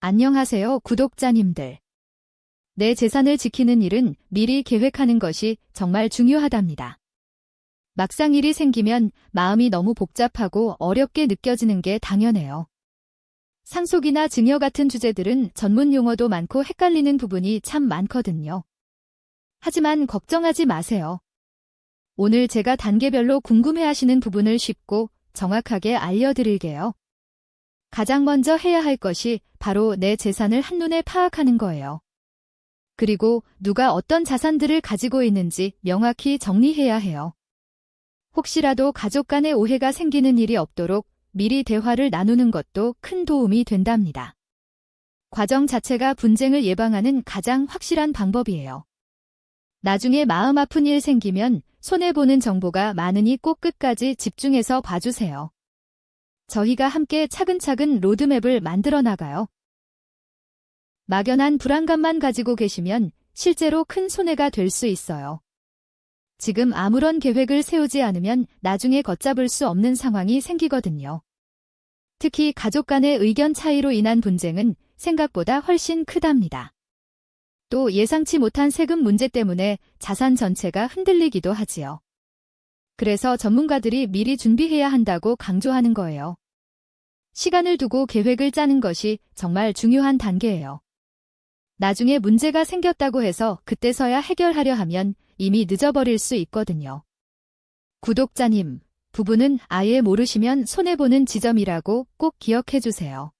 안녕하세요, 구독자님들. 내 재산을 지키는 일은 미리 계획하는 것이 정말 중요하답니다. 막상 일이 생기면 마음이 너무 복잡하고 어렵게 느껴지는 게 당연해요. 상속이나 증여 같은 주제들은 전문 용어도 많고 헷갈리는 부분이 참 많거든요. 하지만 걱정하지 마세요. 오늘 제가 단계별로 궁금해하시는 부분을 쉽고 정확하게 알려드릴게요. 가장 먼저 해야 할 것이 바로 내 재산을 한눈에 파악하는 거예요. 그리고 누가 어떤 자산들을 가지고 있는지 명확히 정리해야 해요. 혹시라도 가족 간의 오해가 생기는 일이 없도록 미리 대화를 나누는 것도 큰 도움이 된답니다. 과정 자체가 분쟁을 예방하는 가장 확실한 방법이에요. 나중에 마음 아픈 일 생기면 손해보는 정보가 많으니 꼭 끝까지 집중해서 봐주세요. 저희가 함께 차근차근 로드맵을 만들어 나가요. 막연한 불안감만 가지고 계시면 실제로 큰 손해가 될 수 있어요. 지금 아무런 계획을 세우지 않으면 나중에 걷잡을 수 없는 상황이 생기거든요. 특히 가족 간의 의견 차이로 인한 분쟁은 생각보다 훨씬 크답니다. 또 예상치 못한 세금 문제 때문에 자산 전체가 흔들리기도 하지요. 그래서 전문가들이 미리 준비해야 한다고 강조하는 거예요. 시간을 두고 계획을 짜는 것이 정말 중요한 단계예요. 나중에 문제가 생겼다고 해서 그때서야 해결하려 하면 이미 늦어버릴 수 있거든요. 구독자님, 부부는 아예 모르시면 손해보는 지점이라고 꼭 기억해주세요.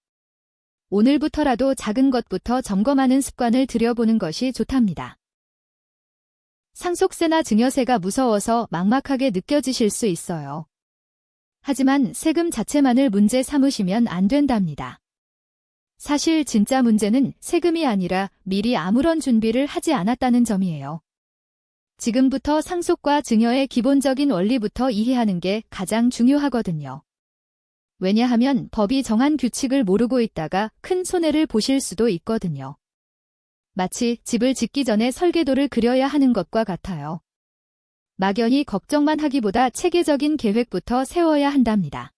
오늘부터라도 작은 것부터 점검하는 습관을 들여보는 것이 좋답니다. 상속세나 증여세가 무서워서 막막하게 느껴지실 수 있어요. 하지만 세금 자체만을 문제 삼으시면 안 된답니다. 사실 진짜 문제는 세금이 아니라 미리 아무런 준비를 하지 않았다는 점이에요. 지금부터 상속과 증여의 기본적인 원리부터 이해하는 게 가장 중요하거든요. 왜냐하면 법이 정한 규칙을 모르고 있다가 큰 손해를 보실 수도 있거든요. 마치 집을 짓기 전에 설계도를 그려야 하는 것과 같아요. 막연히 걱정만 하기보다 체계적인 계획부터 세워야 한답니다.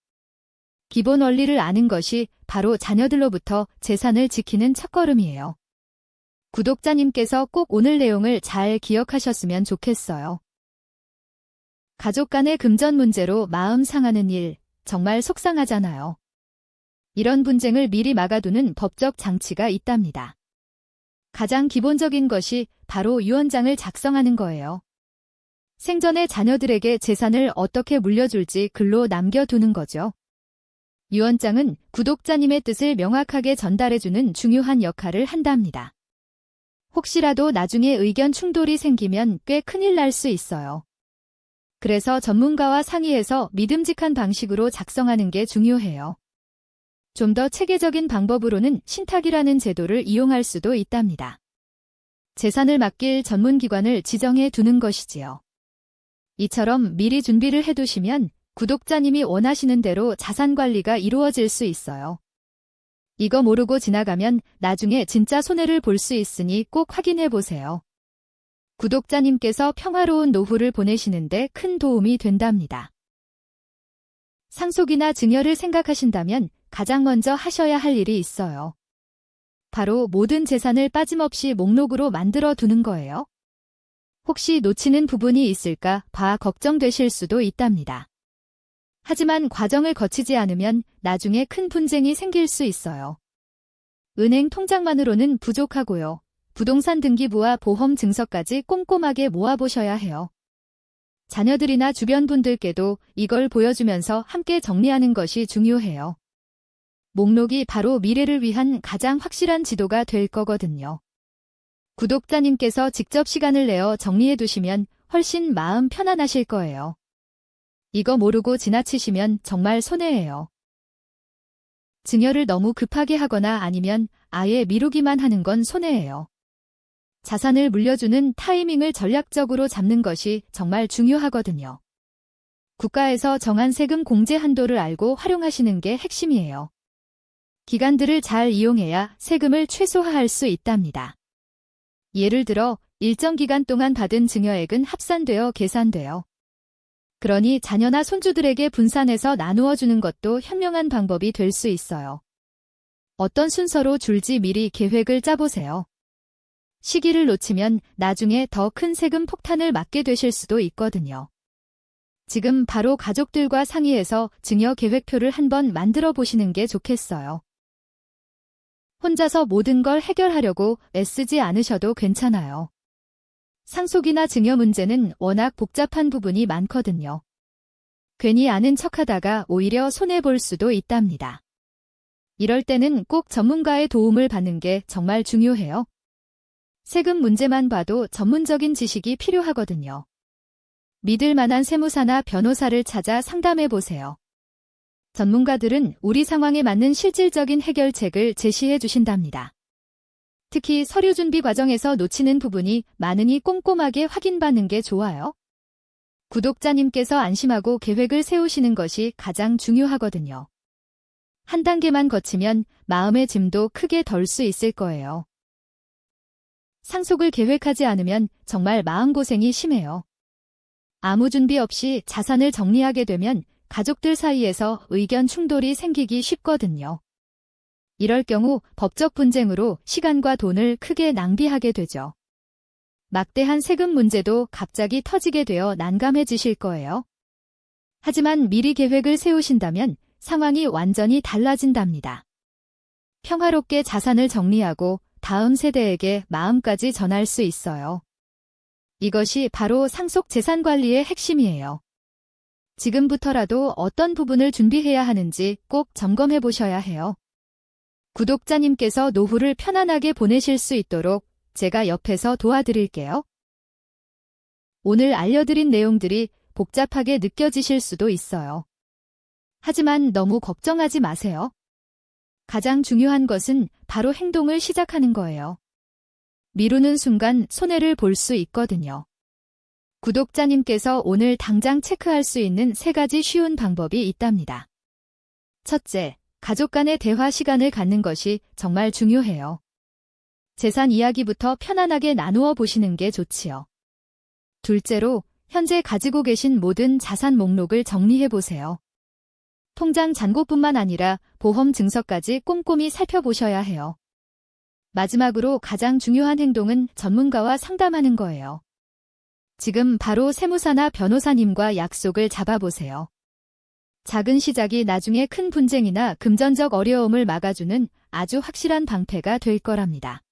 기본 원리를 아는 것이 바로 자녀들로부터 재산을 지키는 첫걸음이에요. 구독자님께서 꼭 오늘 내용을 잘 기억하셨으면 좋겠어요. 가족 간의 금전 문제로 마음 상하는 일, 정말 속상하잖아요. 이런 분쟁을 미리 막아두는 법적 장치가 있답니다. 가장 기본적인 것이 바로 유언장을 작성하는 거예요. 생전에 자녀들에게 재산을 어떻게 물려줄지 글로 남겨두는 거죠. 유언장은 구독자님의 뜻을 명확하게 전달해주는 중요한 역할을 한답니다. 혹시라도 나중에 의견 충돌이 생기면 꽤 큰일 날 수 있어요. 그래서 전문가와 상의해서 믿음직한 방식으로 작성하는 게 중요해요. 좀 더 체계적인 방법으로는 신탁이라는 제도를 이용할 수도 있답니다. 재산을 맡길 전문기관을 지정해 두는 것이지요. 이처럼 미리 준비를 해두시면 구독자님이 원하시는 대로 자산 관리가 이루어질 수 있어요. 이거 모르고 지나가면 나중에 진짜 손해를 볼 수 있으니 꼭 확인해 보세요. 구독자님께서 평화로운 노후를 보내시는데 큰 도움이 된답니다. 상속이나 증여를 생각하신다면 가장 먼저 하셔야 할 일이 있어요. 바로 모든 재산을 빠짐없이 목록으로 만들어 두는 거예요. 혹시 놓치는 부분이 있을까 봐 걱정되실 수도 있답니다. 하지만 과정을 거치지 않으면 나중에 큰 분쟁이 생길 수 있어요. 은행 통장만으로는 부족하고요. 부동산 등기부와 보험 증서까지 꼼꼼하게 모아보셔야 해요. 자녀들이나 주변 분들께도 이걸 보여주면서 함께 정리하는 것이 중요해요. 목록이 바로 미래를 위한 가장 확실한 지도가 될 거거든요. 구독자님께서 직접 시간을 내어 정리해 두시면 훨씬 마음 편안하실 거예요. 이거 모르고 지나치시면 정말 손해예요. 증여를 너무 급하게 하거나 아니면 아예 미루기만 하는 건 손해예요. 자산을 물려주는 타이밍을 전략적으로 잡는 것이 정말 중요하거든요. 국가에서 정한 세금 공제 한도를 알고 활용하시는 게 핵심이에요. 기간들을 잘 이용해야 세금을 최소화할 수 있답니다. 예를 들어 일정 기간 동안 받은 증여액은 합산되어 계산돼요. 그러니 자녀나 손주들에게 분산해서 나누어 주는 것도 현명한 방법이 될 수 있어요. 어떤 순서로 줄지 미리 계획을 짜보세요. 시기를 놓치면 나중에 더 큰 세금 폭탄을 맞게 되실 수도 있거든요. 지금 바로 가족들과 상의해서 증여 계획표를 한번 만들어 보시는 게 좋겠어요. 혼자서 모든 걸 해결하려고 애쓰지 않으셔도 괜찮아요. 상속이나 증여 문제는 워낙 복잡한 부분이 많거든요. 괜히 아는 척하다가 오히려 손해볼 수도 있답니다. 이럴 때는 꼭 전문가의 도움을 받는 게 정말 중요해요. 세금 문제만 봐도 전문적인 지식이 필요하거든요. 믿을 만한 세무사나 변호사를 찾아 상담해 보세요. 전문가들은 우리 상황에 맞는 실질적인 해결책을 제시해 주신답니다. 특히 서류 준비 과정에서 놓치는 부분이 많으니 꼼꼼하게 확인받는 게 좋아요. 구독자님께서 안심하고 계획을 세우시는 것이 가장 중요하거든요. 한 단계만 거치면 마음의 짐도 크게 덜 수 있을 거예요. 상속을 계획하지 않으면 정말 마음고생이 심해요. 아무 준비 없이 자산을 정리하게 되면 가족들 사이에서 의견 충돌이 생기기 쉽거든요. 이럴 경우 법적 분쟁으로 시간과 돈을 크게 낭비하게 되죠. 막대한 세금 문제도 갑자기 터지게 되어 난감해지실 거예요. 하지만 미리 계획을 세우신다면 상황이 완전히 달라진답니다. 평화롭게 자산을 정리하고 다음 세대에게 마음까지 전할 수 있어요. 이것이 바로 상속 재산 관리의 핵심이에요. 지금부터라도 어떤 부분을 준비해야 하는지 꼭 점검해 보셔야 해요. 구독자님께서 노후를 편안하게 보내실 수 있도록 제가 옆에서 도와드릴게요. 오늘 알려드린 내용들이 복잡하게 느껴지실 수도 있어요. 하지만 너무 걱정하지 마세요. 가장 중요한 것은 바로 행동을 시작하는 거예요. 미루는 순간 손해를 볼 수 있거든요. 구독자님께서 오늘 당장 체크할 수 있는 3가지 쉬운 방법이 있답니다. 첫째, 가족 간의 대화 시간을 갖는 것이 정말 중요해요. 재산 이야기부터 편안하게 나누어 보시는 게 좋지요. 둘째로, 현재 가지고 계신 모든 자산 목록을 정리해 보세요. 통장 잔고뿐만 아니라 보험 증서까지 꼼꼼히 살펴보셔야 해요. 마지막으로 가장 중요한 행동은 전문가와 상담하는 거예요. 지금 바로 세무사나 변호사님과 약속을 잡아보세요. 작은 시작이 나중에 큰 분쟁이나 금전적 어려움을 막아주는 아주 확실한 방패가 될 거랍니다.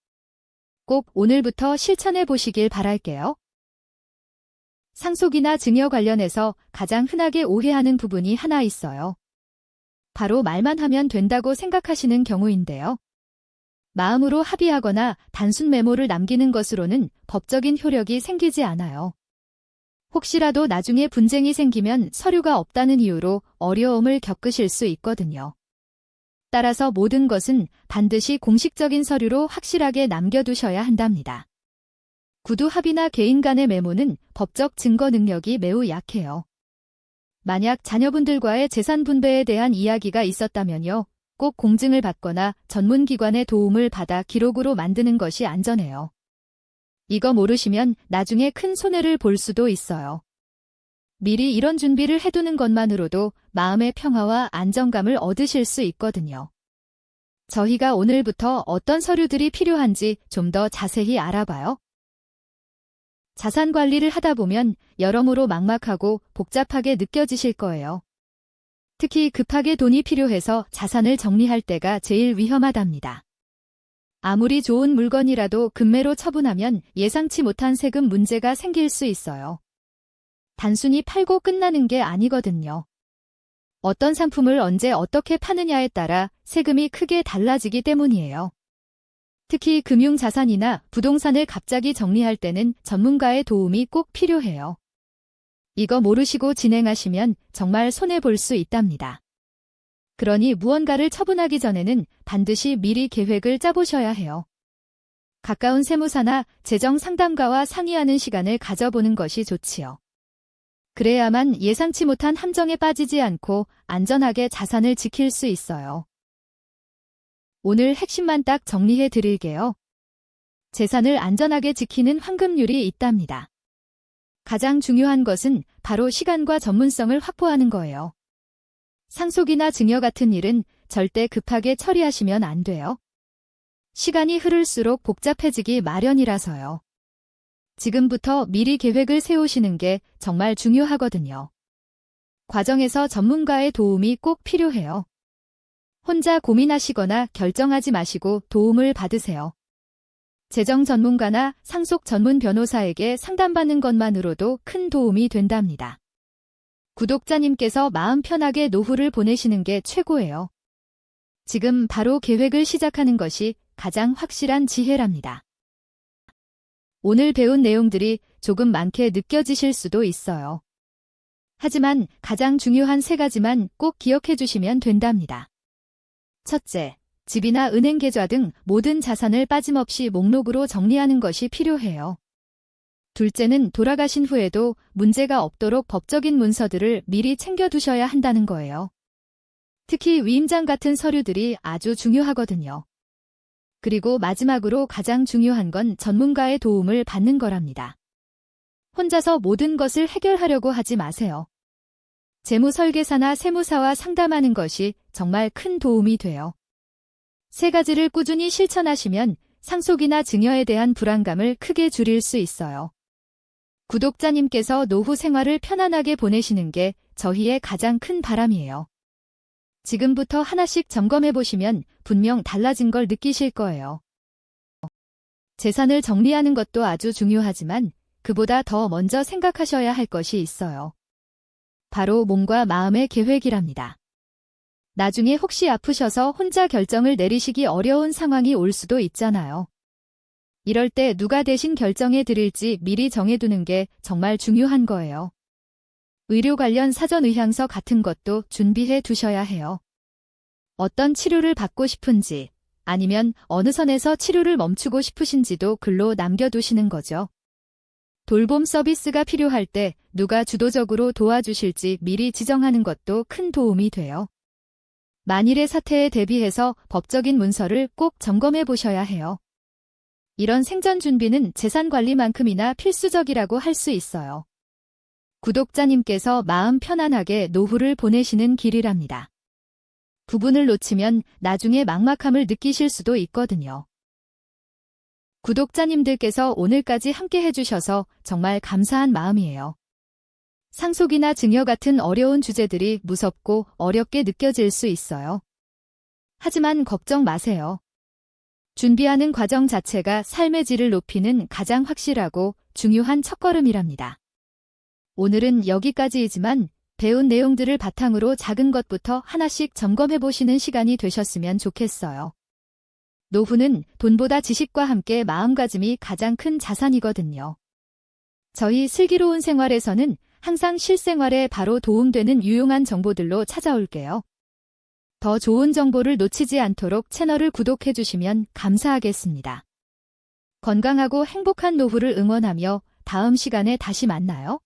꼭 오늘부터 실천해 보시길 바랄게요. 상속이나 증여 관련해서 가장 흔하게 오해하는 부분이 하나 있어요. 바로 말만 하면 된다고 생각하시는 경우인데요. 마음으로 합의하거나 단순 메모를 남기는 것으로는 법적인 효력이 생기지 않아요. 혹시라도 나중에 분쟁이 생기면 서류가 없다는 이유로 어려움을 겪으실 수 있거든요. 따라서 모든 것은 반드시 공식적인 서류로 확실하게 남겨두셔야 한답니다. 구두 합의나 개인 간의 메모는 법적 증거 능력이 매우 약해요. 만약 자녀분들과의 재산 분배에 대한 이야기가 있었다면요, 꼭 공증을 받거나 전문기관의 도움을 받아 기록으로 만드는 것이 안전해요. 이거 모르시면 나중에 큰 손해를 볼 수도 있어요. 미리 이런 준비를 해두는 것만으로도 마음의 평화와 안정감을 얻으실 수 있거든요. 저희가 오늘부터 어떤 서류들이 필요한지 좀 더 자세히 알아봐요. 자산 관리를 하다 보면 여러모로 막막하고 복잡하게 느껴지실 거예요. 특히 급하게 돈이 필요해서 자산을 정리할 때가 제일 위험하답니다. 아무리 좋은 물건이라도 급매로 처분하면 예상치 못한 세금 문제가 생길 수 있어요. 단순히 팔고 끝나는 게 아니거든요. 어떤 상품을 언제 어떻게 파느냐에 따라 세금이 크게 달라지기 때문이에요. 특히 금융자산이나 부동산을 갑자기 정리할 때는 전문가의 도움이 꼭 필요해요. 이거 모르시고 진행하시면 정말 손해볼 수 있답니다. 그러니 무언가를 처분하기 전에는 반드시 미리 계획을 짜보셔야 해요. 가까운 세무사나 재정 상담가와 상의하는 시간을 가져보는 것이 좋지요. 그래야만 예상치 못한 함정에 빠지지 않고 안전하게 자산을 지킬 수 있어요. 오늘 핵심만 딱 정리해 드릴게요. 재산을 안전하게 지키는 황금률이 있답니다. 가장 중요한 것은 바로 시간과 전문성을 확보하는 거예요. 상속이나 증여 같은 일은 절대 급하게 처리하시면 안 돼요. 시간이 흐를수록 복잡해지기 마련이라서요. 지금부터 미리 계획을 세우시는 게 정말 중요하거든요. 과정에서 전문가의 도움이 꼭 필요해요. 혼자 고민하시거나 결정하지 마시고 도움을 받으세요. 재정 전문가나 상속 전문 변호사에게 상담받는 것만으로도 큰 도움이 된답니다. 구독자님께서 마음 편하게 노후를 보내시는 게 최고예요. 지금 바로 계획을 시작하는 것이 가장 확실한 지혜랍니다. 오늘 배운 내용들이 조금 많게 느껴지실 수도 있어요. 하지만 가장 중요한 3가지만 꼭 기억해 주시면 된답니다. 첫째, 집이나 은행 계좌 등 모든 자산을 빠짐없이 목록으로 정리하는 것이 필요해요. 둘째는 돌아가신 후에도 문제가 없도록 법적인 문서들을 미리 챙겨두셔야 한다는 거예요. 특히 위임장 같은 서류들이 아주 중요하거든요. 그리고 마지막으로 가장 중요한 건 전문가의 도움을 받는 거랍니다. 혼자서 모든 것을 해결하려고 하지 마세요. 재무설계사나 세무사와 상담하는 것이 정말 큰 도움이 돼요. 3가지를 꾸준히 실천하시면 상속이나 증여에 대한 불안감을 크게 줄일 수 있어요. 구독자님께서 노후 생활을 편안하게 보내시는 게 저희의 가장 큰 바람이에요. 지금부터 하나씩 점검해 보시면 분명 달라진 걸 느끼실 거예요. 재산을 정리하는 것도 아주 중요하지만 그보다 더 먼저 생각하셔야 할 것이 있어요. 바로 몸과 마음의 계획이랍니다. 나중에 혹시 아프셔서 혼자 결정을 내리시기 어려운 상황이 올 수도 있잖아요. 이럴 때 누가 대신 결정해 드릴지 미리 정해두는 게 정말 중요한 거예요. 의료 관련 사전 의향서 같은 것도 준비해 두셔야 해요. 어떤 치료를 받고 싶은지, 아니면 어느 선에서 치료를 멈추고 싶으신지도 글로 남겨두시는 거죠. 돌봄 서비스가 필요할 때 누가 주도적으로 도와주실지 미리 지정하는 것도 큰 도움이 돼요. 만일의 사태에 대비해서 법적인 문서를 꼭 점검해 보셔야 해요. 이런 생전 준비는 재산 관리만큼이나 필수적이라고 할 수 있어요. 구독자님께서 마음 편안하게 노후를 보내시는 길이랍니다. 부분을 놓치면 나중에 막막함을 느끼실 수도 있거든요. 구독자님들께서 오늘까지 함께 해주셔서 정말 감사한 마음이에요. 상속이나 증여 같은 어려운 주제들이 무섭고 어렵게 느껴질 수 있어요. 하지만 걱정 마세요. 준비하는 과정 자체가 삶의 질을 높이는 가장 확실하고 중요한 첫걸음이랍니다. 오늘은 여기까지이지만 배운 내용들을 바탕으로 작은 것부터 하나씩 점검해 보시는 시간이 되셨으면 좋겠어요. 노후는 돈보다 지식과 함께 마음가짐이 가장 큰 자산이거든요. 저희 슬기로운 생활에서는 항상 실생활에 바로 도움되는 유용한 정보들로 찾아올게요. 더 좋은 정보를 놓치지 않도록 채널을 구독해 주시면 감사하겠습니다. 건강하고 행복한 노후를 응원하며 다음 시간에 다시 만나요.